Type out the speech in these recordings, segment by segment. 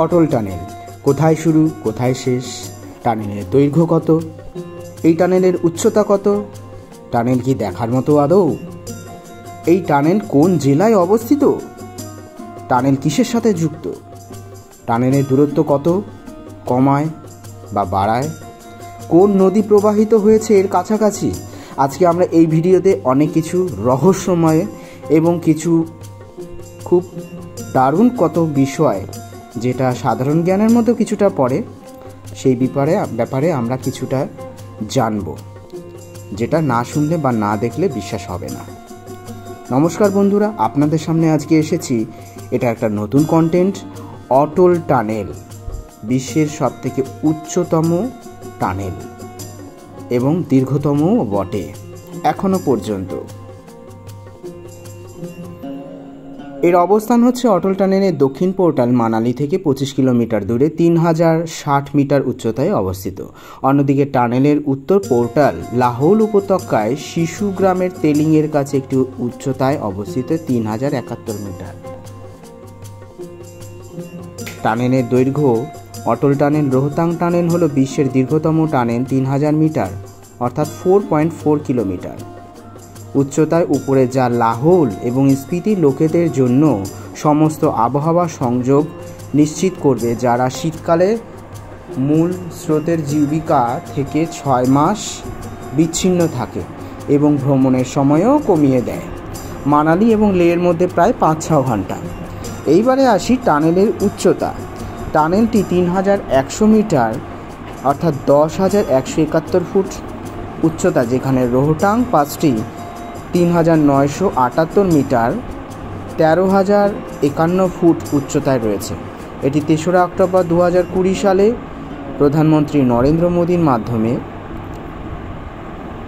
অটল tunnel কোথায় শুরু, কোথায় শেষ, টানেলের দৈর্ঘ্য কত, এই টানেলের উচ্চতা কত, টানেল কি দেখার মতো আদৌ, এই টানেল কোন জেলায় অবস্থিত, টানেল কিসের সাথে যুক্ত, টানেলের দূরত্ব কত কমায় বা বাড়ায়, কোন নদী প্রবাহিত হয়েছে এর কাছাকাছি। আজকে আমরা এই ভিডিওতে অনেক কিছু রহস্যময় এবং কিছু খুব দারুণ কত বিষয় যেটা সাধারণ জ্ঞানের মধ্যে কিছুটা পড়ে, সেই ব্যাপারে আমরা কিছুটা জানব, যেটা না শুনলে বা না দেখলে বিশ্বাস হবে না। নমস্কার বন্ধুরা, আপনাদের সামনে আজকে এসেছি, এটা একটা নতুন কন্টেন্ট। অটল টানেল বিশ্বের সবথেকে উচ্চতম টানেল এবং দীর্ঘতম বটে এখনো পর্যন্ত। এর অবস্থান হচ্ছে অটল টানেলের দক্ষিণ পোর্টাল মানালি থেকে 25 কিলোমিটার দূরে 3060 মিটার উচ্চতায় অবস্থিত। অন্যদিকে টানেলের উত্তর পোর্টাল লাহৌল উপত্যকায় শিশু গ্রামের তেলিংয়ের কাছে একটি উচ্চতায় অবস্থিত 3071 মিটার। টানেলের দৈর্ঘ্য অটল টানেল রোহতাং টানেল হল বিশ্বের দীর্ঘতম টানেল 3000 মিটার অর্থাৎ 4.4 কিলোমিটার উচ্চতায় উপরে, যা লাহৌল এবং স্পিতি লোকেদের জন্য সমস্ত আবহাওয়া সংযোগ নিশ্চিত করবে, যারা শীতকালে মূল স্রোতের জীবিকা থেকে 6 মাস বিচ্ছিন্ন থাকে এবং ভ্রমণের সময়ও কমিয়ে দেয়। মানালি এবং লেহের মধ্যে প্রায় 5-6 ঘন্টা। এইবারে আসি টানেলের উচ্চতা। টানেলটি 3100 মিটার অর্থাৎ 10,171 ফুট উচ্চতা, যেখানে রোহতাং পাসটি 3978 মিটার 13,051 ফুট উচ্চতায় রয়েছে। এটি 3রা অক্টোবর 2020 সালে প্রধানমন্ত্রী নরেন্দ্র মোদীর মাধ্যমে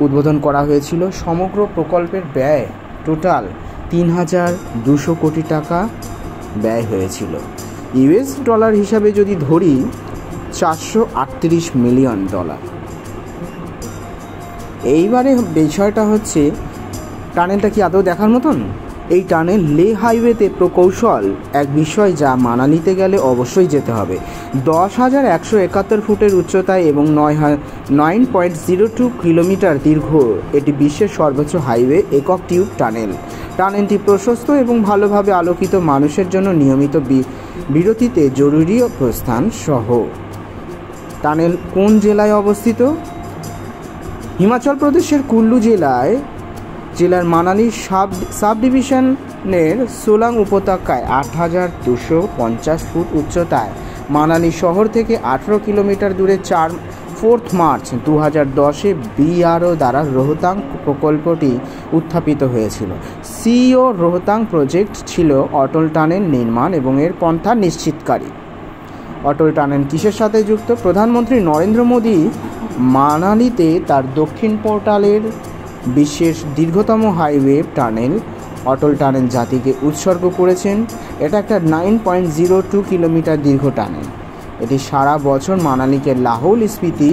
উদ্বোধন করা হয়েছিল। সমগ্র প্রকল্পের ব্যয় টোটাল 3,200 কোটি টাকা ব্যয় হয়েছিল। ইউএস ডলার হিসাবে যদি ধরি 438 মিলিয়ন ডলার। এইবারে বিষয়টা হচ্ছে, টানেলটা কি আদৌ দেখার মতন? এই টানেল লে হাইওয়েতে প্রকৌশল এক বিষয়, যা মানালিতে গেলে অবশ্যই যেতে হবে। 10,171 ফুটের উচ্চতায় এবং 9.02 কিলোমিটার দীর্ঘ এটি বিশ্বের সর্বোচ্চ হাইওয়ে একক টিউব টানেল। টানেলটি প্রশস্ত এবং ভালোভাবে আলোকিত, মানুষের জন্য নিয়মিত বিরতিতে জরুরি প্রস্থান সহ। টানেল কোন জেলায় অবস্থিত? হিমাচল প্রদেশের কুল্লু জেলার মানালি সাব ডিভিশনের সোলাং উপত্যকায় 8,250 ফুট উচ্চতায় মানালি শহর থেকে 18 কিলোমিটার দূরে 4 মার্চ 2010-এ বিআরও দ্বারা রোহতাং প্রকল্পটি উত্থাপিত হয়েছিল। সিইও রোহতাং প্রজেক্ট ছিল অটল টানেল নির্মাণ এবং এর পন্থা নিশ্চিতকারী। অটল টানেল কিসের সাথে যুক্ত? প্রধানমন্ত্রী নরেন্দ্র মোদী মানালিতে তার দক্ষিণ পোর্টালের বিশ্বের দীর্ঘতম হাইওয়ে টানেল অটল টানেল জাতিকে উৎসর্গ করেছেন। এটা একটা 9.02 কিলোমিটার দীর্ঘ টানেল। এটি সারা বছর মানালিকে লাহৌল স্পিতি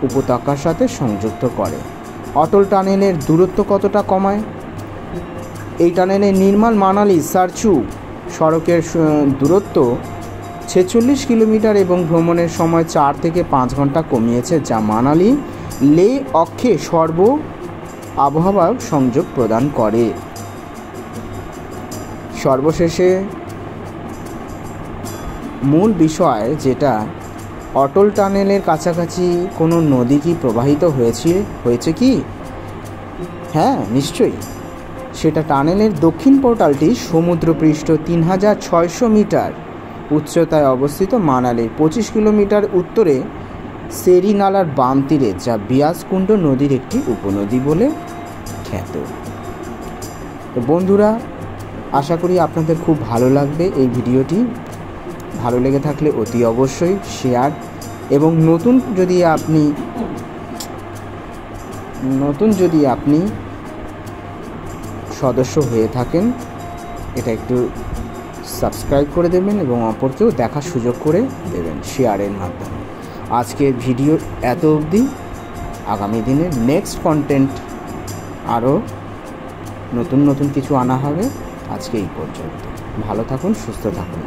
উপত্যকার সাথে সংযুক্ত করে। অটল টানেলের দূরত্ব কতটা কমায়? এই টানেলের নির্মাণ মানালি সারচু সড়কের দূরত্ব 46 কিলোমিটার এবং ভ্রমণের সময় 4 থেকে 5 ঘন্টা কমিয়েছে, যা মানালি লে অক্ষে আবহাওয়া সংযোগ প্রদান করে। সর্বশেষে মূল বিষয় যেটা, অটল টানেলের কাছাকাছি কোনো নদী কি প্রবাহিত হয়েছে কি? হ্যাঁ, নিশ্চয়ই। সেটা টানেলের দক্ষিণ পোর্টালটি সমুদ্রপৃষ্ঠ 3,600 মিটার উচ্চতায় অবস্থিত মানালির 25 কিলোমিটার উত্তরে সেরি নালার বাম তীরে, যা বিয়াসকুণ্ড নদীর একটি উপনদী বলে খ্যাত। তো বন্ধুরা, আশা করি আপনাদের খুব ভালো লাগবে এই ভিডিওটি। ভালো লেগে থাকলে অতি অবশ্যই শেয়ার, এবং নতুন যদি আপনি সদস্য হয়ে থাকেন, এটা একটু সাবস্ক্রাইব করে দেবেন এবং অপরকেও দেখার সুযোগ করে দেবেন শেয়ারের মাধ্যমে। আজকের ভিডিও এত অবধি। আগামী দিনে নেক্সট কন্টেন্ট আরও নতুন কিছু আনা হবে। আজকে এই পর্যন্ত। ভালো থাকুন, সুস্থ থাকুন।